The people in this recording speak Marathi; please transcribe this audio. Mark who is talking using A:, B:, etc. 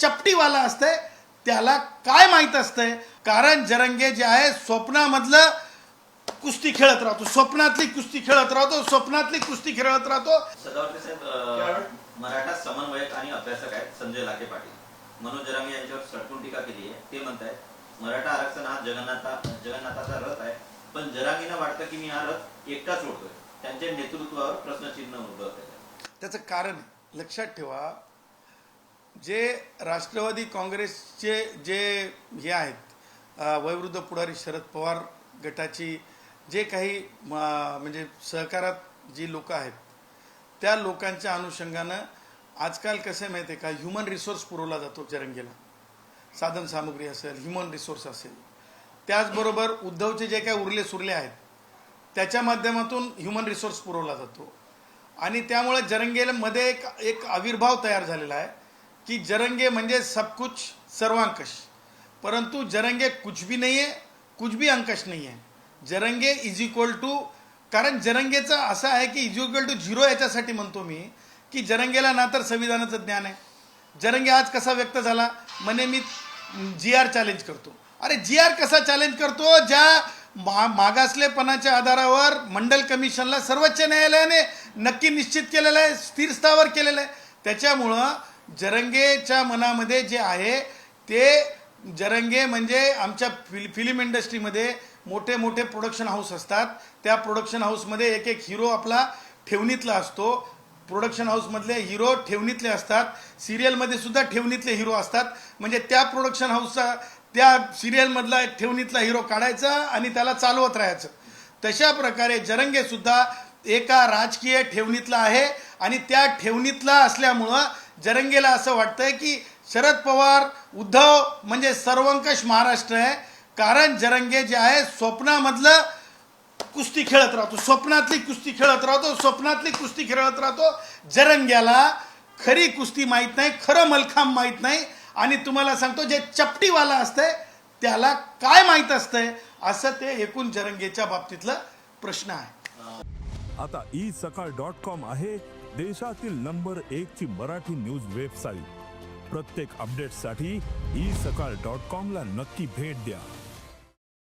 A: चपटीवाला असतंय त्याला काय माहित असतंय. कारण जरंगे जे आहे स्वप्नामधलं कुस्ती खेळत राहतो, स्वप्नातली कुस्ती खेळत राहतो, स्वप्नातली कुस्ती खेळत राहतो.
B: सदावर्ते साहेब मराठा समन्वयक आणि अभ्यासक आहेत संजय लाखे पाटील. मनोज जरांगे यांच्यावर सडकून टीका केली आहे. ते म्हणतायत मराठा आरक्षण हा जगन्नाथाचा रथ आहे, पण जरांगेंना वाटतं की मी हा रथ एकटाच ओढतोय. त्यांच्या नेतृत्वावर प्रश्नचिन्ह उद्भवत आहे.
A: त्याचं कारण लक्षात ठेवा, जे राष्ट्रवादी काँग्रेसचे जे हे आहेत वयोवृद्ध पुढारी शरद पवार गटाची जे काही म्हणजे सहकारात जी लोक आहेत त्या लोकांच्या अनुषंगानं आजकाल कसं आहे माहिती आहे का, ह्युमन रिसोर्स पुरवला जातो जरंगेला. साधन सामुग्री असेल, ह्युमन रिसोर्स असेल, त्याचबरोबर उद्धवचे जे काही उरले सुरले आहेत त्याच्या माध्यमातून ह्युमन रिसोर्स पुरवला जातो. आणि त्यामुळे जरंगेमध्ये एक आविर्भाव तयार झालेला आहे की जरंगे म्हणजे सब कुछ सर्वांकश, परंतु जरंगे कुछ भी नहीं है, कुछ भी अंकश नहीं है. जरंगे इज इक्वल टू, कारण जरंगेचं असं आहे की इज इक्वल टू झिरो. याच्यासाठी म्हणतो मी की जरंगेला ना तर संविधानाचं ज्ञान आहे. जरंगे आज कसा व्यक्त झाला, म्हणे मी GR चॅलेंज करतो. अरे GR कसा चॅलेंज करतो, ज्या मागासलेपणाच्या आधारावर मंडल कमिशनला सर्वोच्च न्यायालयाने नक्की निश्चित केलेलं आहे, स्थिर स्थावर केलेलं आहे. त्याच्यामुळं जरंगेच्या मनामध्ये जे आहे ते, जरंगे म्हणजे आमच्या फिल्म इंडस्ट्रीमध्ये मोठे मोठे प्रोडक्शन हाऊस असतात, त्या प्रोडक्शन हाऊसमध्ये एक एक हिरो आपला ठेवणीतला असतो. प्रोडक्शन हाऊसमधले हिरो ठेवणीतले असतात, सिरियलमध्ये सुद्धा ठेवणीतले हिरो असतात. म्हणजे त्या प्रोडक्शन हाऊसचा त्या सिरियलमधला एक ठेवणीतला हिरो काढायचा आणि त्याला चालवत राहायचं. तशा प्रकारे जरंगे सुद्धा एका राजकीय ठेवणीतला आहे आणि त्या ठेवणीतला असल्यामुळं जरंगेला असं वाटतंय की शरद पवार उद्धव म्हणजे सर्वंकष महाराष्ट्र आहे. कारण जरंगे जे आहे स्वप्नामधलं कुस्ती खेळत राहतो, स्वप्नातली कुस्ती खेळत राहतो, स्वप्नातली कुस्ती खेळत राहतो. जरंग्याला खरी कुस्ती माहीत नाही, खरं मलखांब माहीत नाही. आणि तुम्हाला सांगतो, जे चपटीवाला असतंय त्याला काय माहीत असतंय, असं ते एकूण जरंगेच्या बाबतीतलं प्रश्न आहे.
C: आता isakal.com आहे देशातील नंबर 1 ची मराठी न्यूज वेबसाईट. प्रत्येक अपडेटसाठी isakal.com ला नक्की भेट द्या.